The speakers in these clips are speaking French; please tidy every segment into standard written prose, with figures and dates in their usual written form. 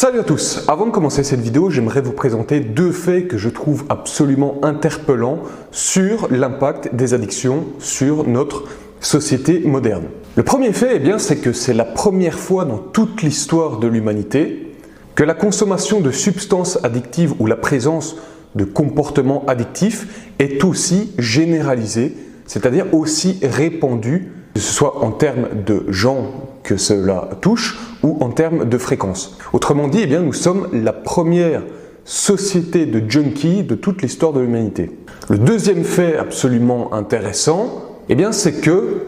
Salut à tous! Avant de commencer cette vidéo, j'aimerais vous présenter deux faits que je trouve absolument interpellants sur l'impact des addictions sur notre société moderne. Le premier fait, c'est que c'est la première fois dans toute l'histoire de l'humanité que la consommation de substances addictives ou la présence de comportements addictifs est aussi généralisée, c'est-à-dire aussi répandue, que ce soit en termes de gens que cela touche ou en termes de fréquence. Autrement dit, nous sommes la première société de junkies de toute l'histoire de l'humanité. Le deuxième fait absolument intéressant, c'est que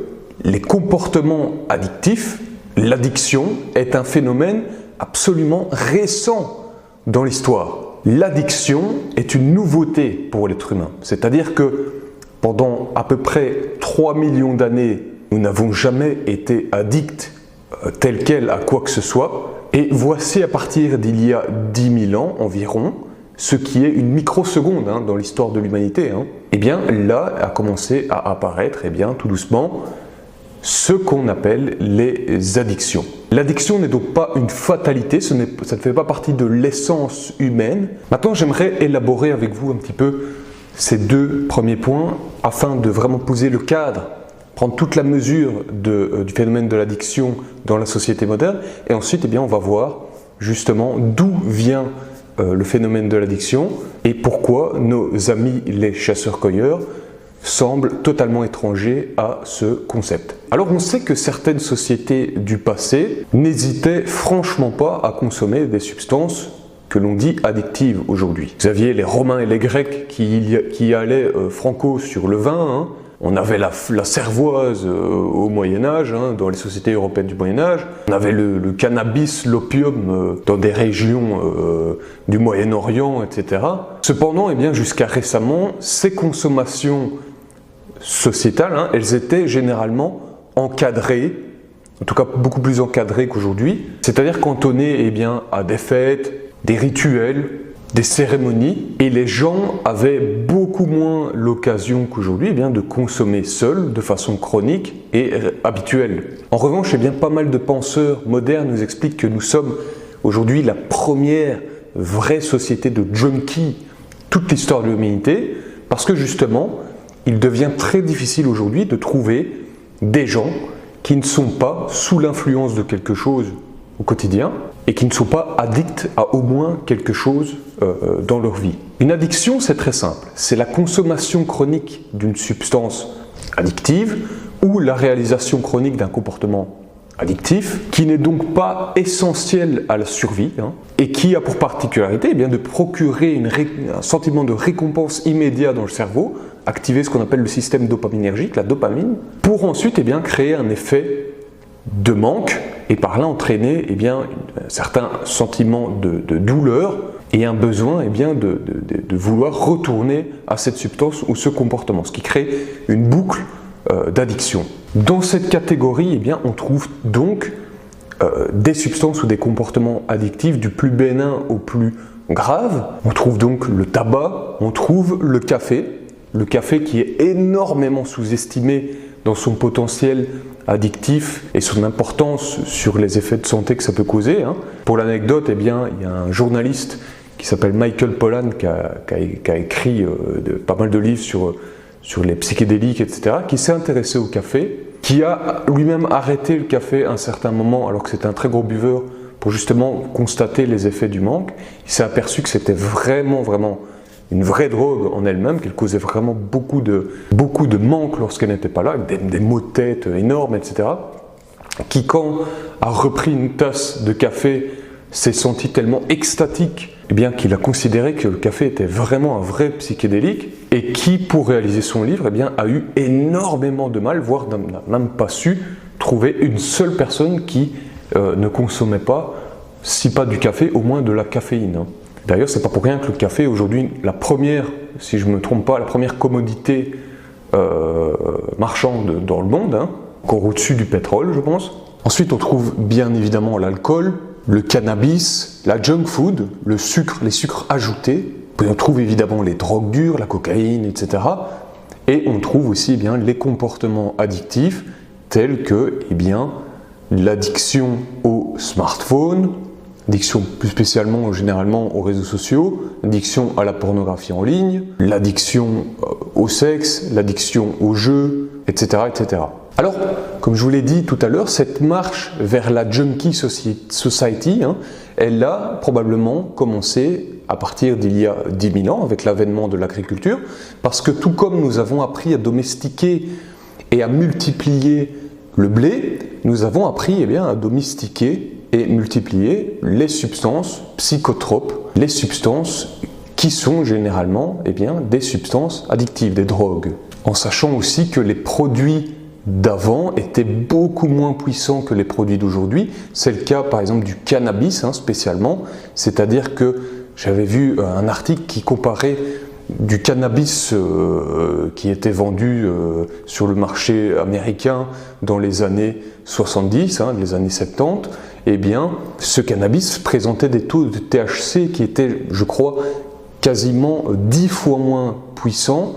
les comportements addictifs, l'addiction, est un phénomène absolument récent dans l'histoire. L'addiction est une nouveauté pour l'être humain, c'est-à-dire que pendant à peu près 3 millions d'années, nous n'avons jamais été addicts tel quel à quoi que ce soit. Et voici à partir d'il y a 10 000 ans environ, ce qui est une microseconde dans l'histoire de l'humanité, là a commencé à apparaître tout doucement ce qu'on appelle les addictions. L'addiction n'est donc pas une fatalité, ça ne fait pas partie de l'essence humaine. Maintenant, j'aimerais élaborer avec vous un petit peu ces deux premiers points afin de vraiment poser le cadre, prendre toute la mesure du phénomène de l'addiction dans la société moderne, et ensuite on va voir justement d'où vient le phénomène de l'addiction et pourquoi nos amis les chasseurs-cueilleurs semblent totalement étrangers à ce concept. Alors on sait que certaines sociétés du passé n'hésitaient franchement pas à consommer des substances que l'on dit addictives aujourd'hui. Vous aviez les Romains et les Grecs qui allaient franco sur le vin. On avait la cervoise au Moyen-Âge, dans les sociétés européennes du Moyen-Âge. On avait le cannabis, l'opium dans des régions du Moyen-Orient, etc. Cependant, jusqu'à récemment, ces consommations sociétales, elles étaient généralement encadrées, en tout cas beaucoup plus encadrées qu'aujourd'hui, c'est-à-dire cantonnées à des fêtes, des rituels, des cérémonies, et les gens avaient beaucoup moins l'occasion qu'aujourd'hui de consommer seuls de façon chronique et habituelle. En revanche, pas mal de penseurs modernes nous expliquent que nous sommes aujourd'hui la première vraie société de junkies toute l'histoire de l'humanité, parce que justement, il devient très difficile aujourd'hui de trouver des gens qui ne sont pas sous l'influence de quelque chose au quotidien et qui ne sont pas addicts à au moins quelque chose dans leur vie. Une addiction, c'est très simple. C'est la consommation chronique d'une substance addictive ou la réalisation chronique d'un comportement addictif qui n'est donc pas essentiel à la survie et qui a pour particularité de procurer un sentiment de récompense immédiat dans le cerveau, activer ce qu'on appelle le système dopaminergique, la dopamine, pour ensuite créer un effet de manque et par là entraîner un certain sentiment de douleur et un besoin de vouloir retourner à cette substance ou ce comportement, ce qui crée une boucle d'addiction. Dans cette catégorie, on trouve donc des substances ou des comportements addictifs du plus bénin au plus grave. On trouve donc le tabac, on trouve le café qui est énormément sous-estimé dans son potentiel addictif et son importance sur les effets de santé que ça peut causer. Pour l'anecdote, il y a un journaliste qui s'appelle Michael Pollan qui a écrit pas mal de livres sur les psychédéliques, etc., qui s'est intéressé au café, qui a lui-même arrêté le café à un certain moment alors que c'était un très gros buveur pour justement constater les effets du manque. Il s'est aperçu que c'était vraiment une vraie drogue en elle-même, qu'elle causait vraiment beaucoup de manque lorsqu'elle n'était pas là, des maux de tête énormes, etc. Qui, quand a repris une tasse de café, s'est senti tellement extatique qu'il a considéré que le café était vraiment un vrai psychédélique et qui, pour réaliser son livre, a eu énormément de mal, voire n'a même pas su trouver une seule personne qui ne consommait pas, si pas du café, au moins de la caféine. D'ailleurs, c'est pas pour rien que le café est aujourd'hui la première, si je ne me trompe pas, la première commodité marchande dans le monde, encore au-dessus du pétrole, je pense. Ensuite, on trouve bien évidemment l'alcool, le cannabis, la junk food, le sucre, les sucres ajoutés. Puis on trouve évidemment les drogues dures, la cocaïne, etc. Et on trouve aussi les comportements addictifs tels que l'addiction au smartphone, Addiction plus spécialement, généralement, aux réseaux sociaux, l'addiction à la pornographie en ligne, l'addiction au sexe, l'addiction aux jeux, etc., etc. Alors, comme je vous l'ai dit tout à l'heure, cette marche vers la Junkie Society, elle a probablement commencé à partir d'il y a 10 000 ans, avec l'avènement de l'agriculture, parce que tout comme nous avons appris à domestiquer et à multiplier le blé, nous avons appris à domestiquer et multiplier les substances psychotropes, les substances qui sont généralement des substances addictives, des drogues. En sachant aussi que les produits d'avant étaient beaucoup moins puissants que les produits d'aujourd'hui. C'est le cas par exemple du cannabis spécialement, c'est-à-dire que j'avais vu un article qui comparait du cannabis qui était vendu sur le marché américain dans les années 70, les années 70, ce cannabis présentait des taux de THC qui étaient, je crois, quasiment 10 fois moins puissants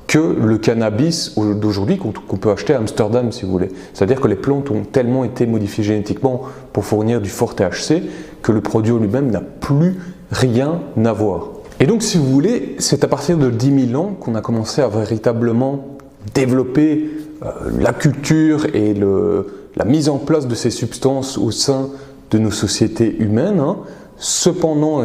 que le cannabis d'aujourd'hui qu'on peut acheter à Amsterdam si vous voulez. C'est-à-dire que les plantes ont tellement été modifiées génétiquement pour fournir du fort THC que le produit en lui-même n'a plus rien à voir. Et donc si vous voulez, c'est à partir de 10 000 ans qu'on a commencé à véritablement développer la culture et la mise en place de ces substances au sein de nos sociétés humaines. Cependant,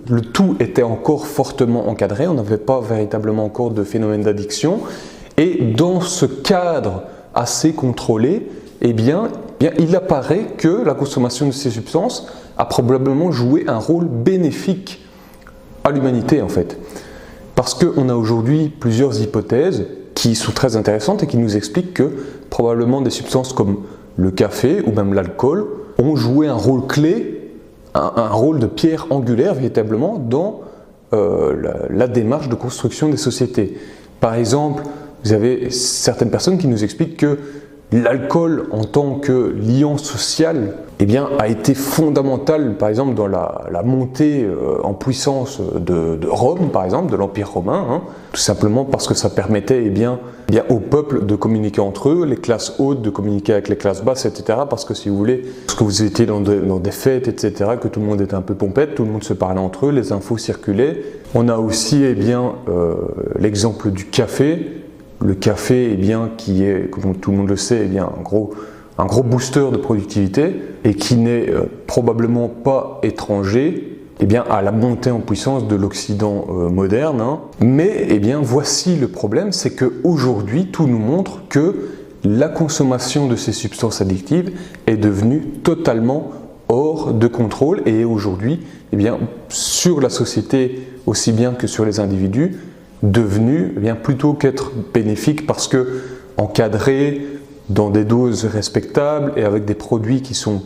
le tout était encore fortement encadré, on n'avait pas véritablement encore de phénomène d'addiction. Et dans ce cadre assez contrôlé, il apparaît que la consommation de ces substances a probablement joué un rôle bénéfique à l'humanité en fait. Parce qu'on a aujourd'hui plusieurs hypothèses qui sont très intéressantes et qui nous expliquent que probablement des substances comme le café ou même l'alcool ont joué un rôle clé, un rôle de pierre angulaire véritablement dans la démarche de construction des sociétés. Par exemple, vous avez certaines personnes qui nous expliquent que l'alcool en tant que liant social a été fondamental par exemple dans la montée en puissance de Rome, par exemple, de l'Empire romain, tout simplement parce que ça permettait au peuple de communiquer entre eux, les classes hautes de communiquer avec les classes basses, etc. Parce que si vous voulez, lorsque vous étiez dans des fêtes, etc., que tout le monde était un peu pompette, tout le monde se parlait entre eux, les infos circulaient. On a aussi l'exemple du café. Le café, qui est, comme tout le monde le sait, un gros booster de productivité et qui n'est probablement pas étranger à la montée en puissance de l'Occident moderne. Mais voici le problème, c'est qu'aujourd'hui, tout nous montre que la consommation de ces substances addictives est devenue totalement hors de contrôle et aujourd'hui, sur la société aussi bien que sur les individus, devenu plutôt qu'être bénéfique parce que encadré dans des doses respectables et avec des produits qui sont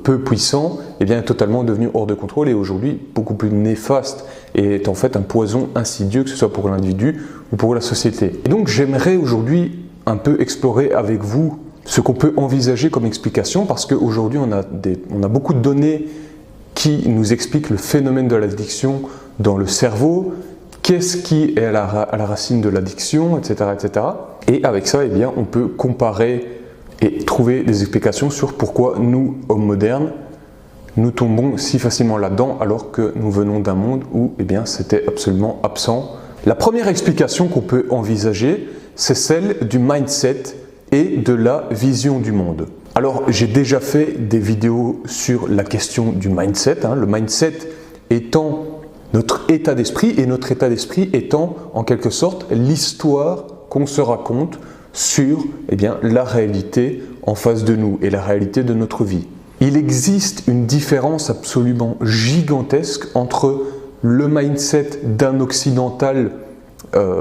peu puissants, est totalement devenu hors de contrôle et aujourd'hui beaucoup plus néfaste et est en fait un poison insidieux que ce soit pour l'individu ou pour la société. Et donc j'aimerais aujourd'hui un peu explorer avec vous ce qu'on peut envisager comme explication parce qu'aujourd'hui on a beaucoup de données qui nous expliquent le phénomène de l'addiction dans le cerveau. Qu'est-ce qui est à la racine de l'addiction, etc., etc. Et avec ça, on peut comparer et trouver des explications sur pourquoi nous, hommes modernes, nous tombons si facilement là-dedans alors que nous venons d'un monde où c'était absolument absent. La première explication qu'on peut envisager, c'est celle du mindset et de la vision du monde. Alors, j'ai déjà fait des vidéos sur la question du mindset, le mindset étant notre état d'esprit et notre état d'esprit étant en quelque sorte l'histoire qu'on se raconte sur la réalité en face de nous et la réalité de notre vie. Il existe une différence absolument gigantesque entre le mindset d'un occidental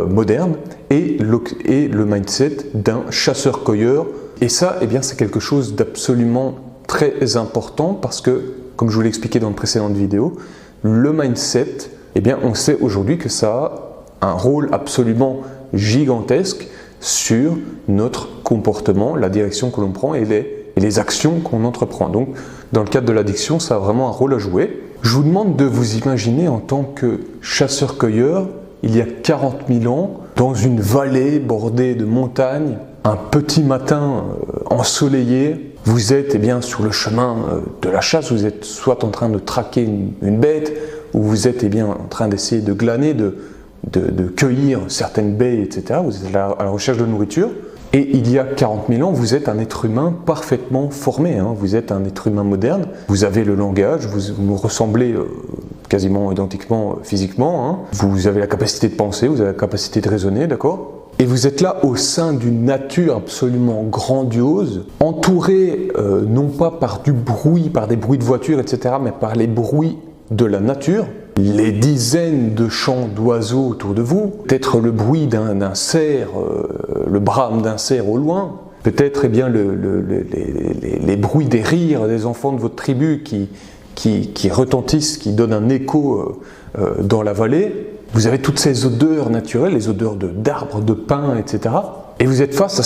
moderne et le mindset d'un chasseur-cueilleur. Et ça, c'est quelque chose d'absolument très important parce que, comme je vous l'ai expliqué dans une précédente vidéo, le mindset, on sait aujourd'hui que ça a un rôle absolument gigantesque sur notre comportement, la direction que l'on prend et les actions qu'on entreprend. Donc, dans le cadre de l'addiction, ça a vraiment un rôle à jouer. Je vous demande de vous imaginer en tant que chasseur-cueilleur, il y a 40 000 ans, dans une vallée bordée de montagnes, un petit matin ensoleillé, vous êtes sur le chemin de la chasse, vous êtes soit en train de traquer une bête, ou vous êtes en train d'essayer de glaner, de cueillir certaines baies, etc. Vous êtes à la recherche de nourriture. Et il y a 40 000 ans, vous êtes un être humain parfaitement formé, vous êtes un être humain moderne, vous avez le langage, vous ressemblez quasiment identiquement physiquement, vous avez la capacité de penser, vous avez la capacité de raisonner, d'accord ? Et vous êtes là au sein d'une nature absolument grandiose, entouré non pas par du bruit, par des bruits de voitures, etc., mais par les bruits de la nature, les dizaines de chants d'oiseaux autour de vous, peut-être le bruit d'un cerf, le brame d'un cerf au loin, peut-être les bruits des rires des enfants de votre tribu qui retentissent, qui donnent un écho dans la vallée. Vous avez toutes ces odeurs naturelles, les odeurs d'arbres, de pins, etc. Et vous êtes face à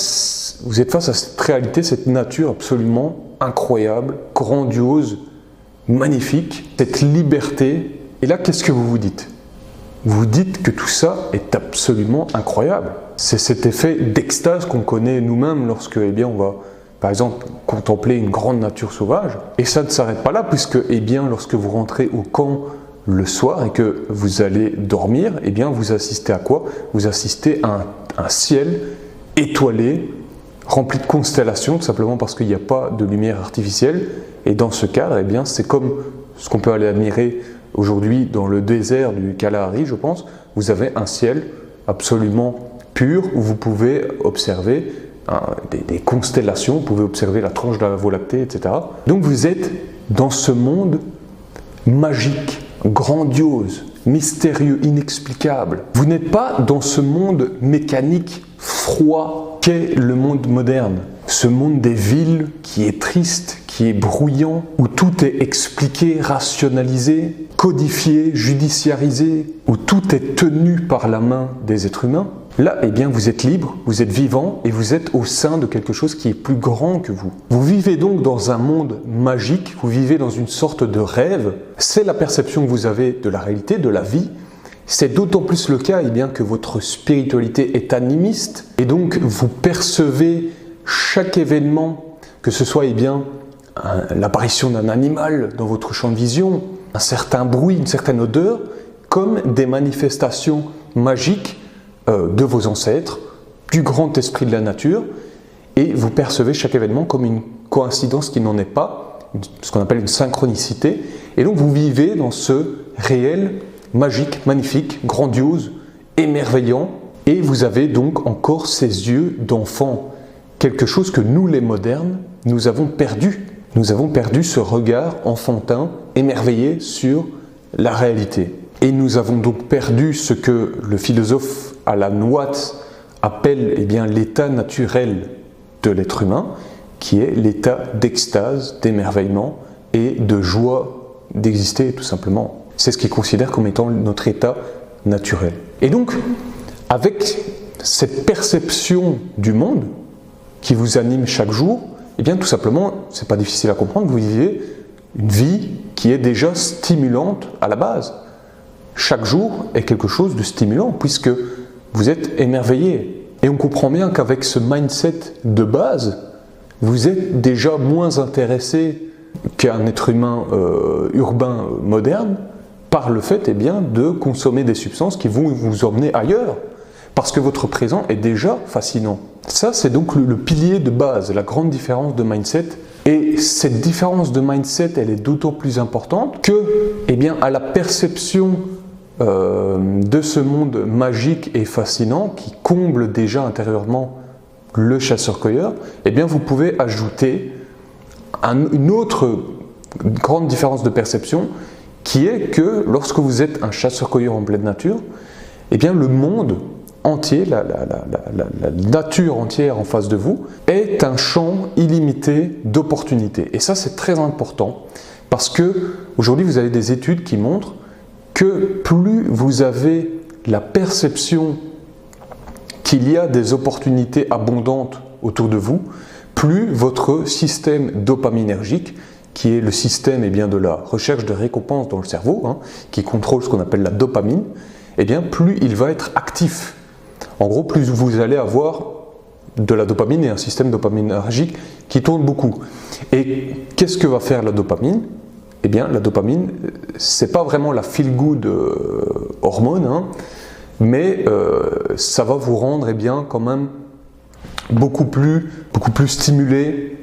cette réalité, cette nature absolument incroyable, grandiose, magnifique, cette liberté. Et là, qu'est-ce que vous vous dites? Vous vous dites que tout ça est absolument incroyable. C'est cet effet d'extase qu'on connaît nous-mêmes lorsque on va, par exemple, contempler une grande nature sauvage. Et ça ne s'arrête pas là, puisque lorsque vous rentrez au camp le soir et que vous allez dormir, vous assistez à quoi? Vous assistez à un ciel étoilé, rempli de constellations, tout simplement parce qu'il n'y a pas de lumière artificielle. Et dans ce cadre, c'est comme ce qu'on peut aller admirer aujourd'hui dans le désert du Kalahari, je pense. Vous avez un ciel absolument pur où vous pouvez observer des constellations, vous pouvez observer la tranche de la Voie lactée, etc. Donc vous êtes dans ce monde magique, grandiose, mystérieux, inexplicable. Vous n'êtes pas dans ce monde mécanique, froid, qu'est le monde moderne. Ce monde des villes qui est triste, qui est bruyant, où tout est expliqué, rationalisé, codifié, judiciarisé, où tout est tenu par la main des êtres humains. Là, vous êtes libre, vous êtes vivant et vous êtes au sein de quelque chose qui est plus grand que vous. Vous vivez donc dans un monde magique, vous vivez dans une sorte de rêve. C'est la perception que vous avez de la réalité, de la vie. C'est d'autant plus le cas que votre spiritualité est animiste et donc vous percevez chaque événement, que ce soit l'apparition d'un animal dans votre champ de vision, un certain bruit, une certaine odeur, comme des manifestations magiques de vos ancêtres, du grand esprit de la nature, et vous percevez chaque événement comme une coïncidence qui n'en est pas, ce qu'on appelle une synchronicité, et donc vous vivez dans ce réel magique, magnifique, grandiose, émerveillant, et vous avez donc encore ces yeux d'enfant, quelque chose que nous les modernes, nous avons perdu. Nous avons perdu ce regard enfantin, émerveillé sur la réalité. Et nous avons donc perdu ce que le philosophe Alan Watts appelle l'état naturel de l'être humain, qui est l'état d'extase, d'émerveillement et de joie d'exister tout simplement. C'est ce qu'il considère comme étant notre état naturel. Et donc, avec cette perception du monde qui vous anime chaque jour, tout simplement, c'est pas difficile à comprendre, vous vivez une vie qui est déjà stimulante à la base. Chaque jour est quelque chose de stimulant puisque vous êtes émerveillé. Et on comprend bien qu'avec ce mindset de base, vous êtes déjà moins intéressé qu'un être humain urbain moderne par le fait de consommer des substances qui vont vous emmener ailleurs. Parce que votre présent est déjà fascinant. Ça, c'est donc le pilier de base, la grande différence de mindset. Et cette différence de mindset, elle est d'autant plus importante que, à la perception de ce monde magique et fascinant, qui comble déjà intérieurement le chasseur-cueilleur, vous pouvez ajouter une autre grande différence de perception, qui est que lorsque vous êtes un chasseur-cueilleur en pleine nature, le monde entier, la nature entière en face de vous, est un champ illimité d'opportunités. Et ça, c'est très important parce que aujourd'hui, vous avez des études qui montrent que plus vous avez la perception qu'il y a des opportunités abondantes autour de vous, plus votre système dopaminergique, qui est le système de la recherche de récompense dans le cerveau, qui contrôle ce qu'on appelle la dopamine, plus il va être actif. En gros, plus vous allez avoir de la dopamine et un système dopaminergique qui tourne beaucoup. Et qu'est-ce que va faire la dopamine? Eh bien, la dopamine, c'est pas vraiment la feel-good hormone, hein, mais ça va vous rendre quand même beaucoup plus stimulé,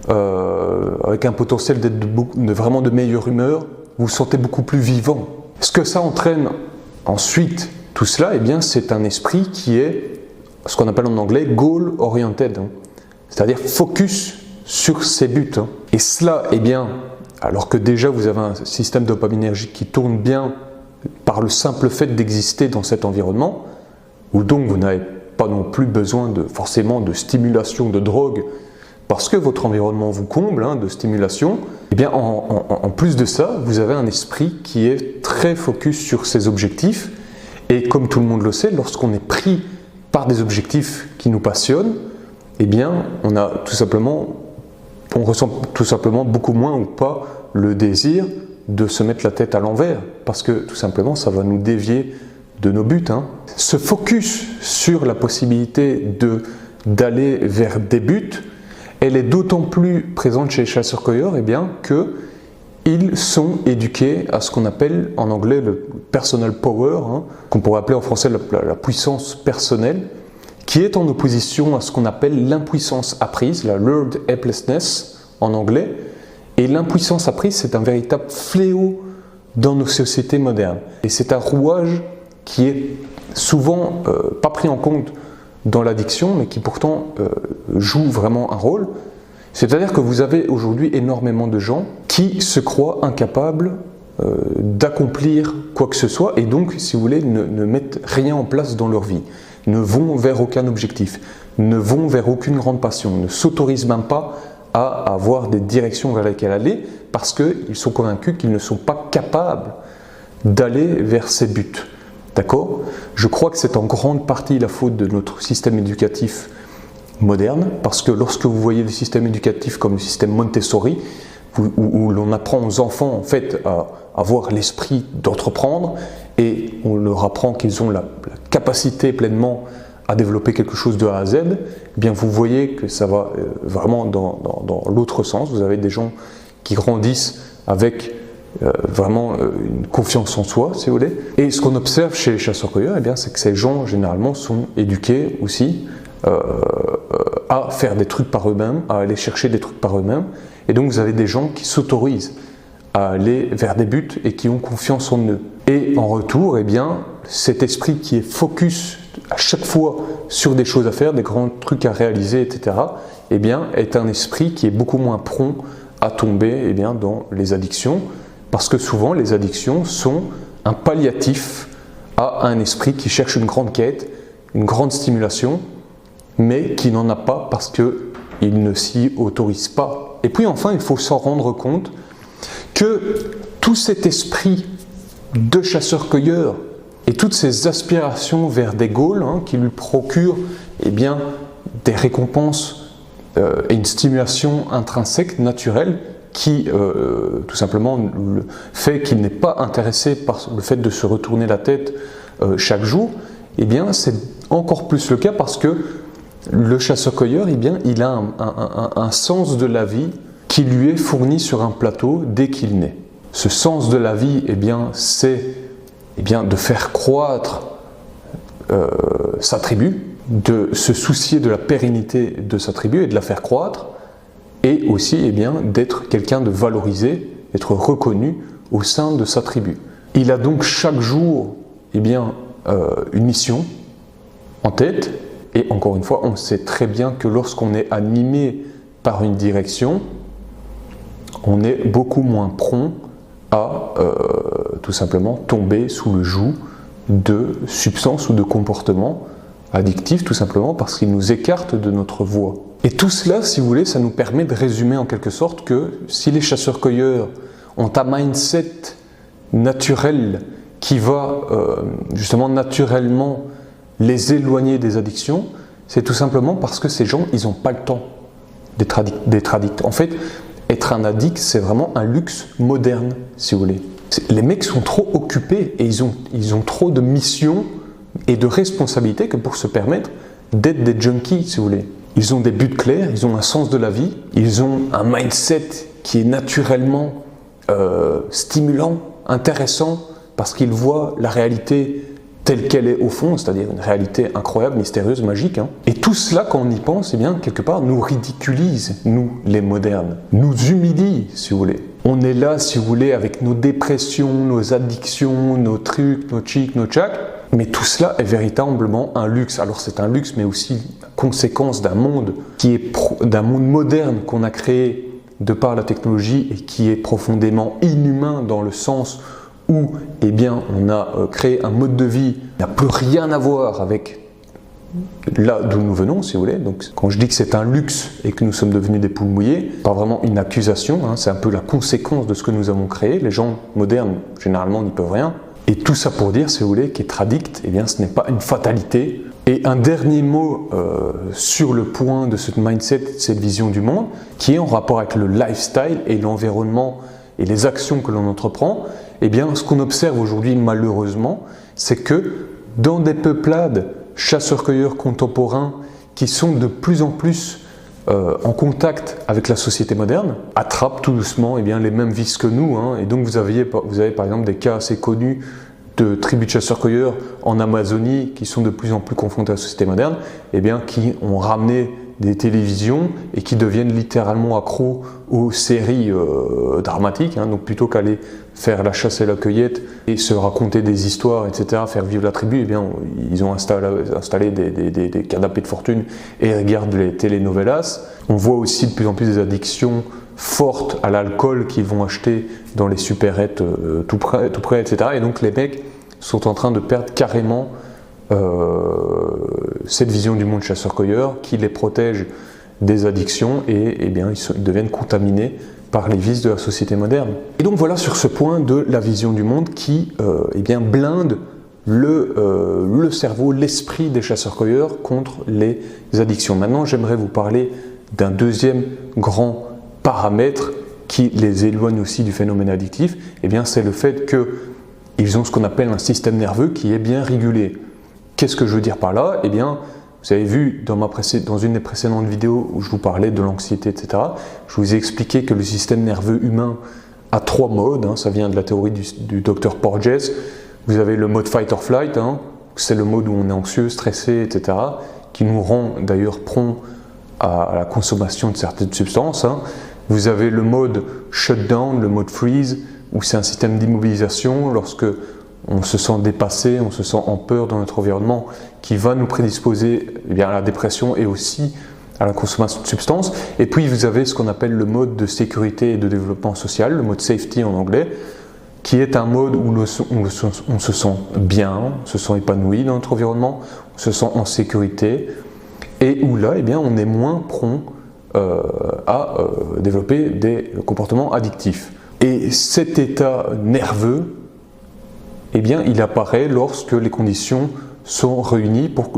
avec un potentiel d'être vraiment de meilleure humeur. Vous vous sentez beaucoup plus vivant. Ce que ça entraîne ensuite, tout cela, eh bien, c'est un esprit qui est ce qu'on appelle en anglais goal oriented, hein, c'est-à-dire focus sur ses buts. Hein. Et cela, eh bien, alors que déjà vous avez un système dopaminergique qui tourne bien par le simple fait d'exister dans cet environnement, où donc vous n'avez pas non plus besoin forcément de stimulation, de drogue, parce que votre environnement vous comble hein, de stimulation, eh bien en plus de ça, vous avez un esprit qui est très focus sur ses objectifs. Et comme tout le monde le sait, lorsqu'on est pris par des objectifs qui nous passionnent, eh bien on ressent tout simplement beaucoup moins ou pas le désir de se mettre la tête à l'envers, parce que tout simplement ça va nous dévier de nos buts. Hein. Ce focus sur la possibilité d'aller vers des buts, elle est d'autant plus présente chez les chasseurs-cueilleurs qu'ils sont éduqués à ce qu'on appelle en anglais le personal power, hein, qu'on pourrait appeler en français la puissance personnelle, qui est en opposition à ce qu'on appelle l'impuissance apprise, la learned helplessness en anglais. Et l'impuissance apprise, c'est un véritable fléau dans nos sociétés modernes. Et c'est un rouage qui est souvent pas pris en compte dans l'addiction, mais qui pourtant joue vraiment un rôle. C'est-à-dire que vous avez aujourd'hui énormément de gens qui se croient incapables d'accomplir quoi que ce soit, et donc, si vous voulez, ne mettent rien en place dans leur vie, ne vont vers aucun objectif, ne vont vers aucune grande passion, ne s'autorisent même pas à avoir des directions vers lesquelles aller, parce qu'ils sont convaincus qu'ils ne sont pas capables d'aller vers ces buts. D'accord ? Je crois que c'est en grande partie la faute de notre système éducatif moderne, parce que lorsque vous voyez des systèmes éducatifs comme le système Montessori, où l'on apprend aux enfants en fait à avoir l'esprit d'entreprendre, et on leur apprend qu'ils ont la capacité pleinement à développer quelque chose de A à Z, eh bien vous voyez que ça va vraiment dans l'autre sens. Vous avez des gens qui grandissent avec vraiment une confiance en soi, si vous voulez. Et ce qu'on observe chez les chasseurs-cueilleurs, eh bien, c'est que ces gens, généralement, sont éduqués aussi à faire des trucs par eux-mêmes, à aller chercher des trucs par eux-mêmes. Et donc, vous avez des gens qui s'autorisent à aller vers des buts et qui ont confiance en eux. Et en retour, eh bien, cet esprit qui est focus à chaque fois sur des choses à faire, des grands trucs à réaliser, etc., eh bien, est un esprit qui est beaucoup moins prompt à tomber eh bien, dans les addictions, parce que souvent les addictions sont un palliatif à un esprit qui cherche une grande quête, une grande stimulation, mais qui n'en a pas parce qu'il ne s'y autorise pas. Et puis enfin, il faut s'en rendre compte que tout cet esprit de chasseur-cueilleur et toutes ces aspirations vers des goals hein, qui lui procurent eh bien, des récompenses et une stimulation intrinsèque, naturelle, qui tout simplement fait qu'il n'est pas intéressé par le fait de se retourner la tête chaque jour, eh bien c'est encore plus le cas parce que le chasseur-cueilleur, eh bien, il a un sens de la vie qui lui est fourni sur un plateau dès qu'il naît. Ce sens de la vie, eh bien, c'est de faire croître sa tribu, de se soucier de la pérennité de sa tribu et de la faire croître, et aussi eh bien, d'être quelqu'un de valorisé, d'être reconnu au sein de sa tribu. Il a donc chaque jour eh bien, une mission en tête, et encore une fois, on sait très bien que lorsqu'on est animé par une direction, on est beaucoup moins prompt à tout simplement tomber sous le joug de substances ou de comportements addictifs, tout simplement parce qu'ils nous écartent de notre voie. Et tout cela, si vous voulez, ça nous permet de résumer en quelque sorte que si les chasseurs-cueilleurs ont un mindset naturel qui va justement naturellement les éloigner des addictions, c'est tout simplement parce que ces gens, ils n'ont pas le temps d'être addicts. En fait, être un addict, c'est vraiment un luxe moderne, si vous voulez. Les mecs sont trop occupés et ils ont trop de missions et de responsabilités que pour se permettre d'être des junkies, si vous voulez. Ils ont des buts clairs, ils ont un sens de la vie, ils ont un mindset qui est naturellement stimulant, intéressant, parce qu'ils voient la réalité telle qu'elle est au fond, c'est-à-dire une réalité incroyable, mystérieuse, magique. Et tout cela, quand on y pense, eh bien, quelque part, nous ridiculise, nous, les modernes, nous humilie, si vous voulez. On est là, si vous voulez, avec nos dépressions, nos addictions, nos trucs, nos chics, nos tchacs, mais tout cela est véritablement un luxe. Alors c'est un luxe, mais aussi conséquence d'un monde d'un monde moderne qu'on a créé de par la technologie et qui est profondément inhumain dans le sens où eh bien, on a créé un mode de vie qui n'a plus rien à voir avec là d'où nous venons, si vous voulez. Donc, quand je dis que c'est un luxe et que nous sommes devenus des poules mouillées, pas vraiment une accusation, c'est un peu la conséquence de ce que nous avons créé. Les gens modernes, généralement, n'y peuvent rien. Et tout ça pour dire, si vous voulez, qu'être addict, eh bien, ce n'est pas une fatalité. Et un dernier mot sur le point de ce mindset, cette vision du monde, qui est en rapport avec le lifestyle et l'environnement et les actions que l'on entreprend. Eh bien, ce qu'on observe aujourd'hui, malheureusement, c'est que dans des peuplades chasseurs-cueilleurs contemporains qui sont de plus en plus en contact avec la société moderne, attrapent tout doucement eh bien, les mêmes vices que nous. Et donc vous avez par exemple des cas assez connus de tribus de chasseurs-cueilleurs en Amazonie qui sont de plus en plus confrontés à la société moderne, eh bien, qui ont ramené des télévisions et qui deviennent littéralement accros aux séries dramatiques. Donc plutôt qu'aller faire la chasse et la cueillette et se raconter des histoires, etc., faire vivre la tribu, eh bien, ils ont installé des canapés de fortune et regardent les telenovelas. On voit aussi de plus en plus des addictions fortes à l'alcool qu'ils vont acheter dans les supérettes tout près, etc. Et donc les mecs sont en train de perdre carrément cette vision du monde chasseur-cueilleur qui les protège des addictions et eh bien, ils deviennent contaminés par les vices de la société moderne. Et donc voilà sur ce point de la vision du monde qui eh bien, blinde le cerveau, l'esprit des chasseurs-cueilleurs contre les addictions. Maintenant, j'aimerais vous parler d'un deuxième grand paramètre qui les éloigne aussi du phénomène addictif. Eh bien, c'est le fait qu'ils ont ce qu'on appelle un système nerveux qui est bien régulé. Qu'est-ce que je veux dire par là? Eh bien, vous avez vu dans une des précédentes vidéos où je vous parlais de l'anxiété, etc., je vous ai expliqué que le système nerveux humain a 3 modes. Ça vient de la théorie du docteur Porges. Vous avez le mode fight or flight, c'est le mode où on est anxieux, stressé, etc., qui nous rend d'ailleurs prompt à la consommation de certaines substances. Vous avez le mode shutdown, le mode freeze, où c'est un système d'immobilisation lorsque on se sent dépassé, on se sent en peur dans notre environnement, qui va nous prédisposer eh bien, à la dépression et aussi à la consommation de substances. Et puis vous avez ce qu'on appelle le mode de sécurité et de développement social, le mode safety en anglais, qui est un mode où on se sent bien, on se sent épanoui dans notre environnement, on se sent en sécurité, et où là, eh bien, on est moins prompt à développer des comportements addictifs. Et cet état nerveux, eh bien, il apparaît lorsque les conditions sont réunies pour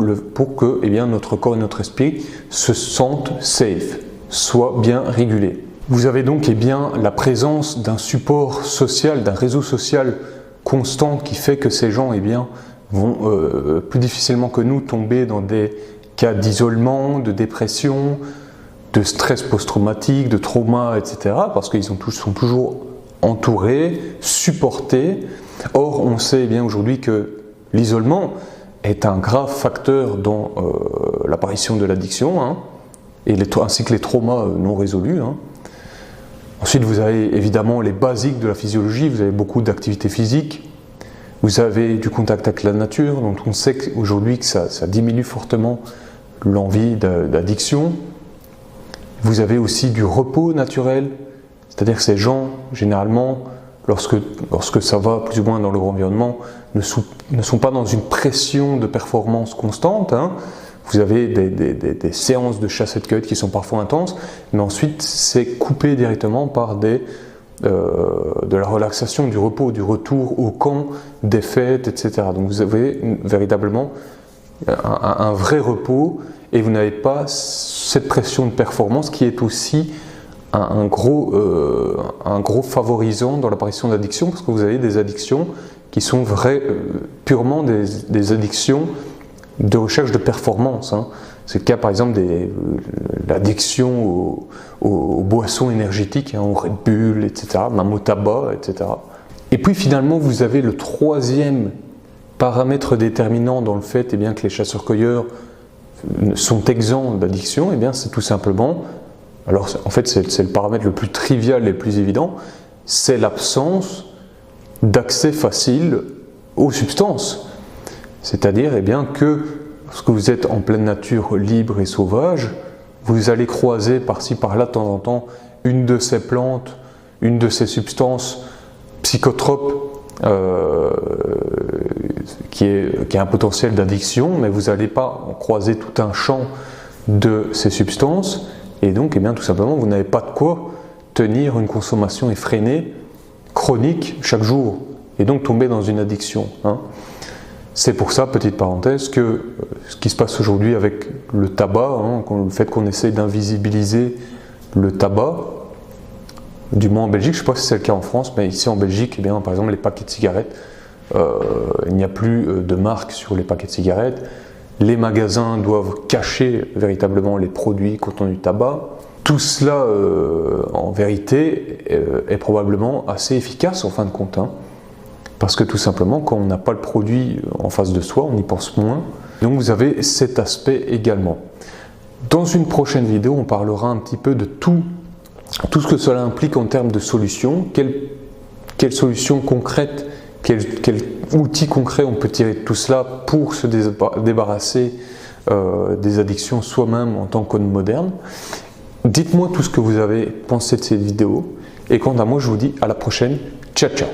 que eh bien, notre corps et notre esprit se sentent safe, soient bien régulés. Vous avez donc eh bien, la présence d'un support social, d'un réseau social constant qui fait que ces gens eh bien, vont plus difficilement que nous tomber dans des cas d'isolement, de dépression, de stress post-traumatique, de trauma, etc. parce qu'ils sont toujours entourés, supportés. Or, on sait bien aujourd'hui que l'isolement est un grave facteur dans l'apparition de l'addiction, ainsi que les traumas non résolus. Ensuite, vous avez évidemment les basiques de la physiologie, vous avez beaucoup d'activités physiques, vous avez du contact avec la nature, donc on sait aujourd'hui que ça diminue fortement l'envie d'addiction. Vous avez aussi du repos naturel, c'est-à-dire que ces gens, généralement, lorsque ça va plus ou moins dans leur environnement, ne sont pas dans une pression de performance constante. Vous avez des séances de chasse et de cueillette qui sont parfois intenses, mais ensuite c'est coupé directement par de la relaxation, du repos, du retour au camp, des fêtes, etc. Donc vous avez véritablement un vrai repos et vous n'avez pas cette pression de performance qui est aussi un gros favorisant dans l'apparition d'addictions, parce que vous avez des addictions qui sont purement des addictions de recherche de performance. Hein. C'est le cas par exemple de l'addiction aux boissons énergétiques, hein, au Red Bull, etc., même au tabac, etc. Et puis finalement, vous avez le troisième paramètre déterminant dans le fait que les chasseurs-cueilleurs sont exempts d'addiction, c'est tout simplement, alors en fait c'est le paramètre le plus trivial et le plus évident, c'est l'absence d'accès facile aux substances. C'est-à-dire que lorsque vous êtes en pleine nature libre et sauvage, vous allez croiser par-ci par-là de temps en temps une de ces plantes, une de ces substances psychotropes qui a un potentiel d'addiction, mais vous n'allez pas croiser tout un champ de ces substances, et donc tout simplement vous n'avez pas de quoi tenir une consommation effrénée, chronique chaque jour, et donc tomber dans une addiction. Hein. C'est pour ça, petite parenthèse, que ce qui se passe aujourd'hui avec le tabac, hein, le fait qu'on essaye d'invisibiliser le tabac, du moins en Belgique, je ne sais pas si c'est le cas en France, mais ici en Belgique, par exemple les paquets de cigarettes, il n'y a plus de marque sur les paquets de cigarettes, les magasins doivent cacher véritablement les produits contenant du tabac. Tout cela, en vérité, est probablement assez efficace en fin de compte, hein, parce que tout simplement, quand on n'a pas le produit en face de soi, on y pense moins. Donc vous avez cet aspect également. Dans une prochaine vidéo, on parlera un petit peu de tout ce que cela implique en termes de solutions, quelles solutions concrètes, quels outils concrets on peut tirer de tout cela pour se débarrasser des addictions soi-même en tant qu'homme moderne. Dites-moi tout ce que vous avez pensé de cette vidéo, et quant à moi, je vous dis à la prochaine. Ciao, ciao!